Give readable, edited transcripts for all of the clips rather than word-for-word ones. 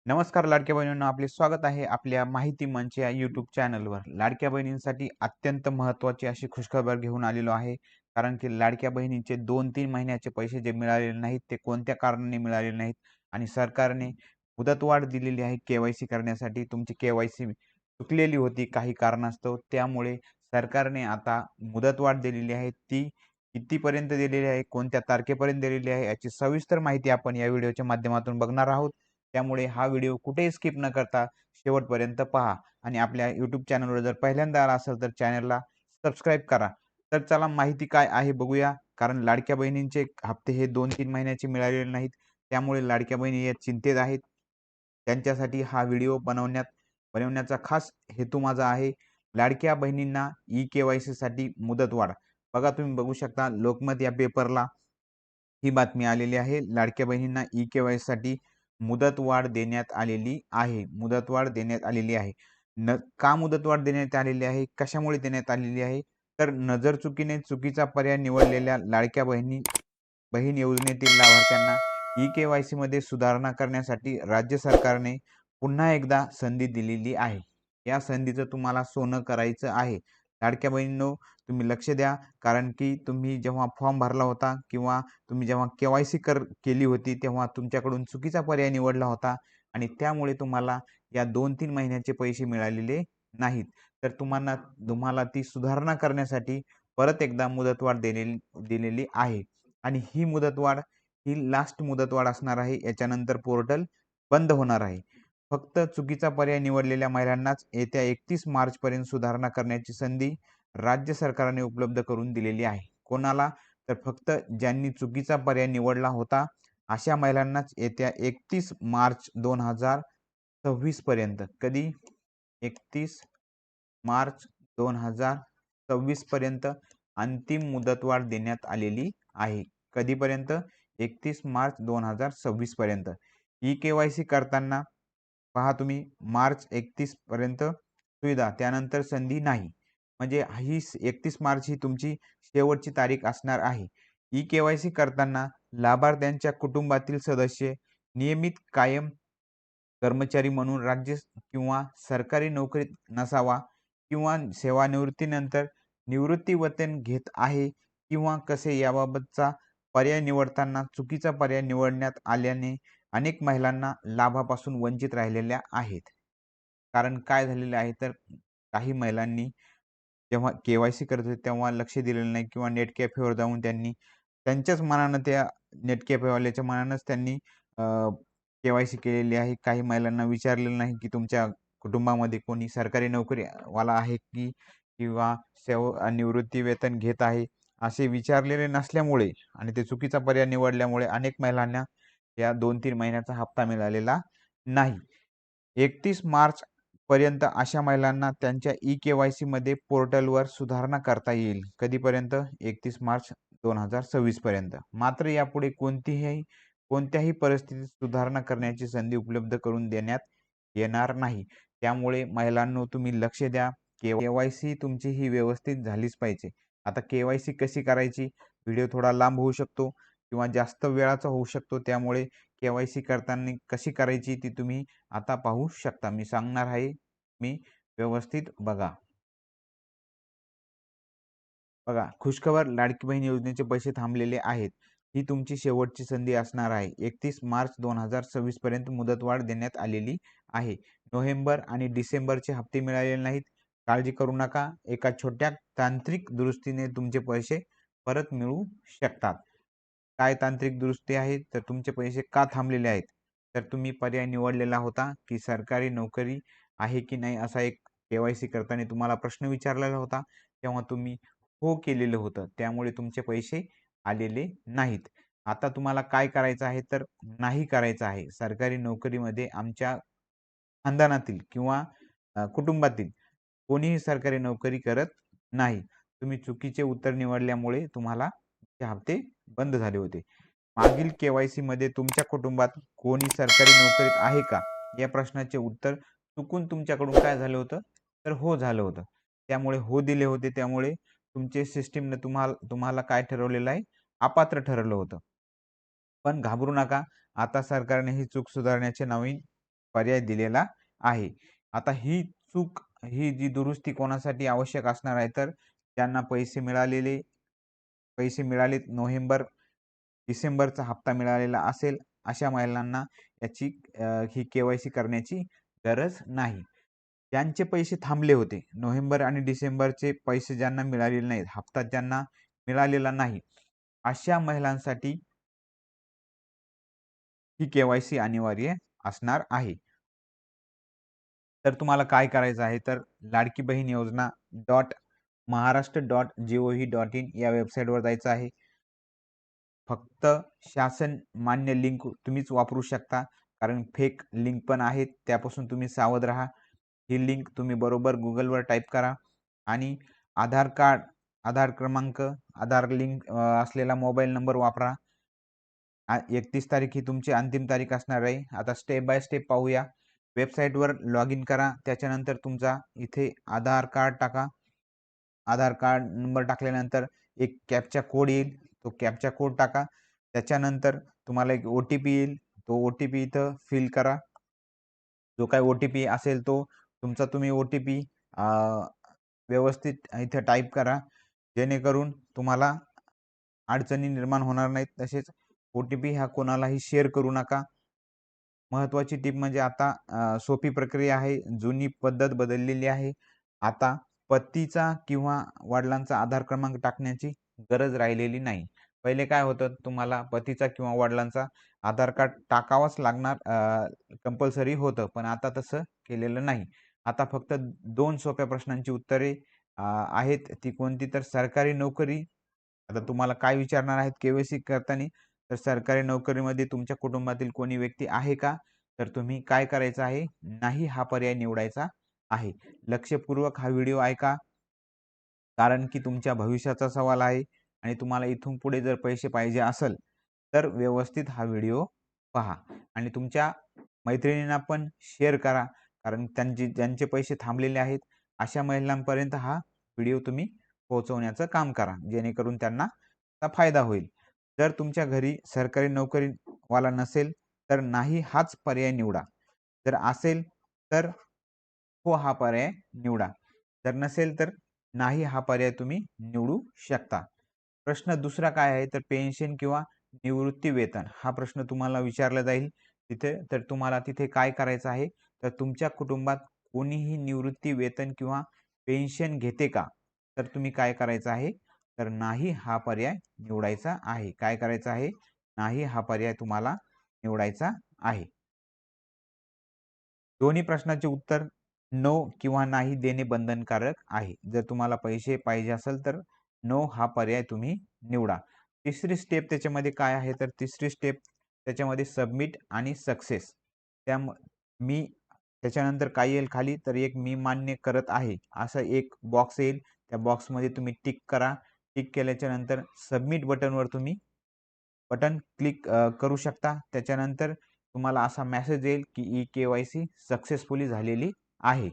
नमस्कार लाडक्या बहिणींनो, आपले स्वागत आहे आपल्या माहिती मंच या यूट्यूब चॅनलवर. लाडक्या बहिणींसाठी अत्यंत महत्त्वाची अशी खुशखबर घेऊन आलेलो आहे. कारण की लाडक्या बहिणींचे 2-3 महिन्याचे पैसे जे मिळालेले नाहीत, ते कोणत्या कारणाने मिळालेले नाहीत आणि सरकारने मुदतवाढ दिलेली आहे के-वाय-सी करण्यासाठी. तुमची के-वाय-सी चुकलेली होती काही कारणास्तव. त्यामुळे सरकारने आता मुदतवाढ दिलेली आहे. ती कितीपर्यंत दिलेली आहे, कोणत्या तारखेपर्यंत दिलेली आहे, याची सविस्तर माहिती आपण या व्हिडिओच्या माध्यमातून बघणार आहोत. त्यामुळे हा व्हिडिओ कुठेही स्किप न करता शेवटपर्यंत पहा आणि आपल्या यूट्यूब चॅनलवर जर पहिल्यांदा आला असेल तर चॅनलला सबस्क्राईब करा. तर चला माहिती काय आहे बघूया. कारण लाडक्या बहिणींचे हप्ते हे 2-3 महिन्याचे मिळालेले नाहीत. त्यामुळे लाडक्या बहिणी या चिंतेत आहेत. त्यांच्यासाठी हा व्हिडिओ बनवण्याचा खास हेतू माझा आहे. लाडक्या बहिणींना ई-के-वाय-सीसाठी मुदतवाढ. बघा तुम्ही बघू शकता लोकमत या पेपरला ही बातमी आलेली आहे. लाडक्या बहिणींना ई-के-वाय-सीसाठी मुदतवाढ देण्यात आलेली आहे. मुदतवाढ देण्यात आलेली आहे. का मुदतवाढ देण्यात आलेली आहे? कशामुळे देण्यात आलेली आहे? तर नजरचुकीने चुकीचा पर्याय निवडलेल्या लाडक्या बहीण योजनेतील लाभार्थ्यांना ई-के-वाय-सीमध्ये सुधारणा करण्यासाठी राज्य सरकारने पुन्हा एकदा संधी दिलेली आहे. या संधीचं तुम्हाला सोनं करायचं आहे. लाडक्या बहिणींनो, तुम्ही लक्ष द्या. कारण की तुम्ही जेव्हा फॉर्म भरला होता किंवा तुम्ही जेव्हा के-वाय-सी केली होती, तेव्हा तुमच्याकडून चुकीचा पर्याय निवडला होता आणि त्यामुळे तुम्हाला या 2-3 महिन्याचे पैसे मिळालेले नाहीत. तर तुम्हाला तुम्हाला ती सुधारणा करण्यासाठी परत एकदा मुदतवाढ दिलेली आहे आणि ही मुदतवाढ ही लास्ट मुदतवाढ असणार आहे. याच्यानंतर पोर्टल बंद होणार आहे. फक्त चुकीचा पर्याय निवडलेल्या महिलांनाच येत्या 31 मार्चपर्यंत सुधारणा करण्याची संधी राज्य सरकारने उपलब्ध करून दिलेली आहे. कोणाला? तर फक्त ज्यांनी चुकीचा पर्याय निवडला होता अशा महिलांनाच येत्या 31 मार्च 2026 पर्यंत. कधी? 31 मार्च 2026 पर्यंत अंतिम मुदतवाढ देण्यात आलेली आहे. कधीपर्यंत? 31 मार्च 2026 पर्यंत. ई-के-वाय-सी करताना पहा तुम्ही मार्च 31 पर्यंत सुविधा, त्यानंतर संधी नाही. म्हणजे ही 31 मार्च ही तुमची शेवटची तारीख असणार आहे. ई-के-वाय-सी करताना लाभार्थ्यांच्या कुटुंबातील सदस्य नियमित कायम कर्मचारी म्हणून राज्य किंवा सरकारी नोकरीत नसावा किंवा सेवानिवृत्तीनंतर निवृत्ती वेतन घेत आहे किंवा कसे याबाबतचा पर्याय निवडताना चुकीचा पर्याय निवडण्यात आल्याने अनेक महिलांना लाभापासून वंचित राहिलेल्या आहेत. कारण काय झालेलं आहे तर काही महिलांनी जेव्हा के-वाय-सी करत होते तेव्हा लक्ष दिलेलं नाही किंवा नेट कॅफेवर जाऊन त्यांनी त्यांच्याच मनानं त्या नेट कॅफेवाल्याच्या मनानंच त्यांनी के-वाय-सी केलेली आहे. काही महिलांना विचारलेलं नाही की तुमच्या कुटुंबामध्ये कोणी सरकारी नोकरीवाला आहे की किंवा निवृत्ती वेतन घेत आहे, असे विचारलेले नसल्यामुळे आणि ते चुकीचा पर्याय निवडल्यामुळे अनेक महिलांना या 2-3 महिन्याचा हप्ता मिळालेला नाही. 31 मार्च पर्यंत अशा महिलांना त्यांच्या ई-के-वाय-सीमध्ये पोर्टलवर सुधारणा करता येईल. कधीपर्यंत? 31 मार्च 2026 पर्यंत. मात्र यापुढे कोणत्याही परिस्थितीत सुधारणा करण्याची संधी उपलब्ध करून देण्यात येणार नाही. त्यामुळे महिलांनो, तुम्ही लक्ष द्या. के-वाय-सी तुमची ही व्यवस्थित झालीच पाहिजे. आता के-वाय-सी कशी करायची? व्हिडिओ थोडा लांब होऊ शकतो किंवा जास्त वेळाचा होऊ शकतो. त्यामुळे के-वाय-सी करताना कशी करायची ती तुम्ही आता पाहू शकता. मी सांगणार आहे. मी व्यवस्थित बघा. बघा, खुशखबर, लाडकी बहीण योजनेचे पैसे थांबलेले आहेत. ही तुमची शेवटची संधी असणार आहे. 31 मार्च 2026 पर्यंत मुदतवाढ देण्यात आलेली आहे. नोव्हेंबर आणि डिसेंबरचे हप्ते मिळालेले नाहीत. काळजी करू नका. एका छोट्या तांत्रिक दुरुस्तीने तुमचे पैसे परत मिळू शकतात. काय तांत्रिक दुरुस्ती आहे? तर तुमचे पैसे का थांबलेले आहेत? तर तुम्ही पर्याय निवडलेला होता की सरकारी नोकरी आहे की नाही, असा एक के-वाय-सी करताना तुम्हाला प्रश्न विचारलेला होता. तेव्हा तुम्ही हो केलेलं होतं. त्यामुळे तुमचे पैसे आलेले नाहीत. आता तुम्हाला काय करायचं आहे तर नाही करायचं आहे. सरकारी नोकरीमध्ये आमच्या खानदानातील किंवा कुटुंबातील कोणीही सरकारी नोकरी करत नाही. तुम्ही चुकीचे उत्तर निवडल्यामुळे तुम्हाला ते हप्ते बंद झाले होते. मागील के-वाय-सीमध्ये तुमच्या कुटुंबात कोणी सरकारी नोकरीत आहे का? या प्रश्नाचे उत्तर चुकून तुमच्याकडून काय झालं होतं? तर हो झालं होतं. त्यामुळे हो दिले होते. त्यामुळे तुमचे सिस्टमने तुम्हाला काय ठरवलेलं आहे? अपात्र ठरवलं होतं. पण घाबरू नका. आता सरकारने ही चूक सुधारण्याचे नवीन पर्याय दिलेला आहे. आता ही चूक, ही जी दुरुस्ती कोणासाठी आवश्यक असणार आहे, तर ज्यांना पैसे मिळालेत, नोव्हेंबर डिसेंबरचा हप्ता मिळालेला असेल, अशा महिलांना याची ही के-वाय-सी करण्याची गरज नाही. ज्यांचे पैसे थांबले होते, नोव्हेंबर आणि डिसेंबरचे पैसे ज्यांना मिळालेले नाहीत, हप्ता ज्यांना मिळालेला नाही, अशा महिलांसाठी ही के-वाय-सी अनिवार्य असणार आहे. तर तुम्हाला काय करायचं आहे, तर लाडकी बहीण योजना .महाराष्ट्र.gov.in या वेबसाईटवर जायचं आहे. फक्त शासन मान्य लिंक तुम्हीच वापरू शकता, कारण फेक लिंक पण आहेत, त्यापासून तुम्ही सावध राहा. ही लिंक तुम्ही बरोबर Googleवर टाईप करा आणि आधार कार्ड, आधार क्रमांक, आधार लिंक असलेला मोबाईल नंबर वापरा. 31 तारीख ही तुमची अंतिम तारीख असणार आहे. आता स्टेप बाय स्टेप पाहूया. वेबसाईटवर लॉग इन करा. त्याच्यानंतर तुमचा इथे आधार कार्ड टाका. आधार कार्ड नंबर टाकल्यानंतर एक कॅप्चा कोड येईल. तो कॅप्चा कोड टाका. त्याच्यानंतर तुम्हाला एक ओ-टी-पी येईल. तो ओ-टी-पी इथं फिल करा. जो काही ओ-टी-पी असेल तो तुमचा तुम्ही ओ-टी-पी व्यवस्थित इथे टाईप करा. जेणेकरून तुम्हाला अडचणी निर्माण होणार नाहीत. तसेच ओ-टी-पी हा कोणालाही शेअर करू नका. महत्त्वाची टिप म्हणजे आता सोपी प्रक्रिया आहे. जुनी पद्धत बदललेली आहे. आता पतीचा किंवा वडिलांचा आधार क्रमांक टाकण्याची गरज राहिलेली नाही. पहिले काय होतं, तुम्हाला पतीचा किंवा वडिलांचा आधार कार्ड टाकावाच लागणार, कंपल्सरी होतं. पण आता तसं केलेलं नाही. आता फक्त 2 सोप्या प्रश्नांची उत्तरे आहेत. ती कोणती, तर सरकारी नोकरी. आता तुम्हाला काय विचारणार आहेत के-वाय-सी करताना, तर सरकारी नोकरीमध्ये तुमच्या कुटुंबातील कोणी व्यक्ती आहे का? तर तुम्ही काय करायचं आहे, नाही हा पर्याय निवडायचा आहे. लक्षपूर्वक हा व्हिडिओ ऐका, कारण की तुमच्या भविष्याचा सवाल आहे आणि तुम्हाला इथून पुढे जर पैसे पाहिजे असेल, तर व्यवस्थित हा व्हिडिओ पहा आणि तुमच्या मैत्रिणींना पण शेअर करा, कारण ज्यांचे पैसे थांबलेले आहेत, अशा महिलांपर्यंत हा व्हिडिओ तुम्ही पोहोचवण्याचं काम करा, जेणेकरून त्यांना त्याचा फायदा होईल. जर तुमच्या घरी सरकारी नोकरीवाला नसेल, तर नाही हाच पर्याय निवडा. जर असेल, तर हो हा पर्याय निवडा. जर नसेल, तर नाही हा पर्याय तुम्ही निवडू शकता. प्रश्न दुसरा काय आहे, तर पेन्शन किंवा निवृत्ती वेतन हा प्रश्न तुम्हाला विचारला जाईल तिथे. तर तुम्हाला तिथे काय करायचं आहे, तर तुमच्या कुटुंबात कोणीही निवृत्ती वेतन किंवा पेन्शन घेते का? तर तुम्ही काय करायचं आहे, तर नाही हा पर्याय निवडायचा आहे. काय करायचं आहे, नाही हा पर्याय तुम्हाला निवडायचा आहे. दोन्ही प्रश्नाचे उत्तर नो किंवा नाही देणे बंधनकारक आहे. जर तुम्हाला पैसे पाहिजे असेल, तर नो हा पर्याय तुम्ही निवडा. तिसरी स्टेप त्याच्यामध्ये काय आहे, तर तिसरी स्टेप त्याच्यामध्ये सबमिट आणि सक्सेस. मी त्याच्यानंतर काय येईल खाली, तर एक मी मान्य करत आहे असं एक बॉक्स येईल. त्या बॉक्समध्ये तुम्ही टिक करा. टिक केल्याच्या नंतर सबमिट बटनवर तुम्ही बटन क्लिक करू शकता. त्याच्यानंतर तुम्हाला असा मेसेज येईल की ई-के-वाय-सी सक्सेसफुली झालेली आहे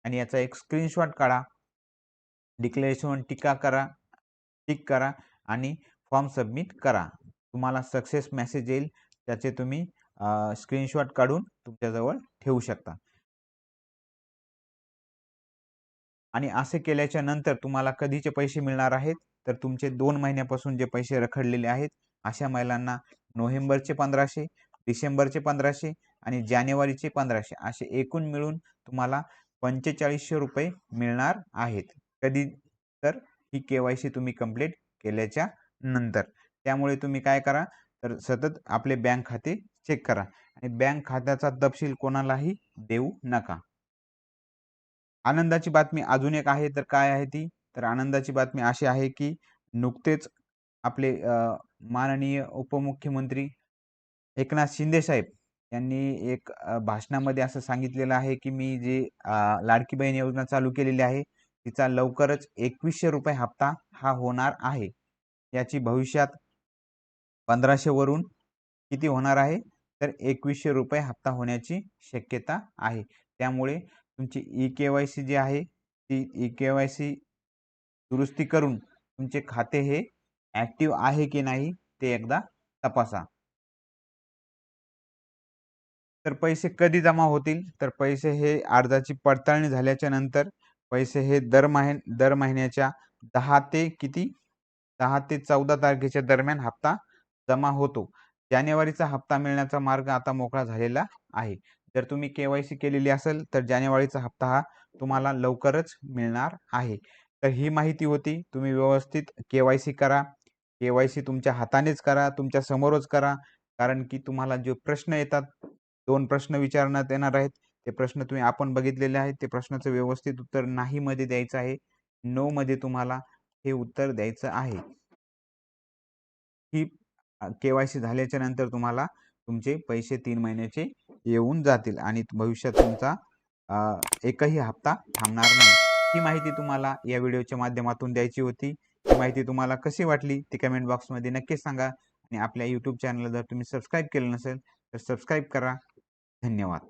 आणि याचा एक स्क्रीनशॉट काढा. डिक्लेरेशनवर टिक करा आणि फॉर्म सबमिट करा. तुम्हाला सक्सेस मेसेज येईल. त्याचे तुम्ही स्क्रीनशॉट काढून तुमच्याजवळ ठेवू शकता. आणि असे केल्याच्या नंतर तुम्हाला कधीचे पैसे मिळणार आहेत, तर तुमचे 2 महिन्यापासून जे पैसे रखडलेले आहेत, अशा महिलांना नोव्हेंबरचे 1500, डिसेंबरचे 1500 आणि जानेवारीचे 1500 असे एकूण मिळून तुम्हाला ₹4500 मिळणार आहेत. कधी, तर ही के-वाय-सी तुम्ही कंप्लीट केल्याच्या नंतर. त्यामुळे तुम्ही काय करा, तर सतत आपले बँक खाते चेक करा आणि बँक खात्याचा तपशील कोणालाही देऊ नका. आनंदाची बातमी अजून एक आहे, तर काय आहे ती? तर आनंदाची बातमी अशी आहे, की नुकतेच आपले माननीय उपमुख्यमंत्री एकनाथ शिंदे साहेब यांनी एक भाषणामध्ये असं सांगितलेलं आहे, की मी जे लाडकी बहीण योजना चालू केलेली आहे, तिचा लवकरच ₹2100 हप्ता हा होणार आहे. याची भविष्यात 1500 वरून किती होणार आहे? तर ₹2100 हप्ता होण्याची शक्यता आहे. त्यामुळे तुमची ई-के-वाय-सी जी आहे, ती ई-के-वाय-सी दुरुस्ती करून तुमचे खाते हे ॲक्टिव्ह आहे की नाही ते एकदा तपासा. तर पैसे कधी जमा होतील? तर पैसे हे अर्जाची पडताळणी झाल्याच्या नंतर पैसे हे दर महिन्याच्या 10 ते किती 10 ते 14 तारखेच्या दरम्यान हप्ता जमा होतो. जानेवारीचा हप्ता मिळण्याचा मार्ग आता मोकळा झालेला आहे. जर तुम्ही के-वाय-सी केलेली असेल तर जानेवारीचा हप्ता हा तुम्हाला लवकरच मिळणार आहे. तर ही माहिती होती. तुम्ही व्यवस्थित के-वाय-सी करा. के-वाय-सी तुमच्या हातानेच करा, तुमच्या समोरच करा. कारण की तुम्हाला जे प्रश्न येतात, 2 प्रश्न विचारण्यात येणार आहेत. ते प्रश्न तुम्ही आपण बघितलेले आहेत. ते प्रश्नाचं व्यवस्थित उत्तर नाही मध्ये द्यायचं आहे. नो मध्ये तुम्हाला हे उत्तर द्यायचं आहे. ही के-वाय-सी झाल्याच्या नंतर तुम्हाला तुमचे पैसे 3 महिन्याचे येऊन जातील आणि भविष्यात तुमचा एकही हप्ता थांबणार नाही. ही माहिती तुम्हाला या व्हिडिओच्या माध्यमातून द्यायची होती. ही माहिती तुम्हाला कशी वाटली ती कमेंट बॉक्समध्ये नक्कीच सांगा आणि आपल्या YouTube चॅनलला जर तुम्ही सबस्क्राईब केलं नसेल तर सबस्क्राईब करा. धन्यवाद.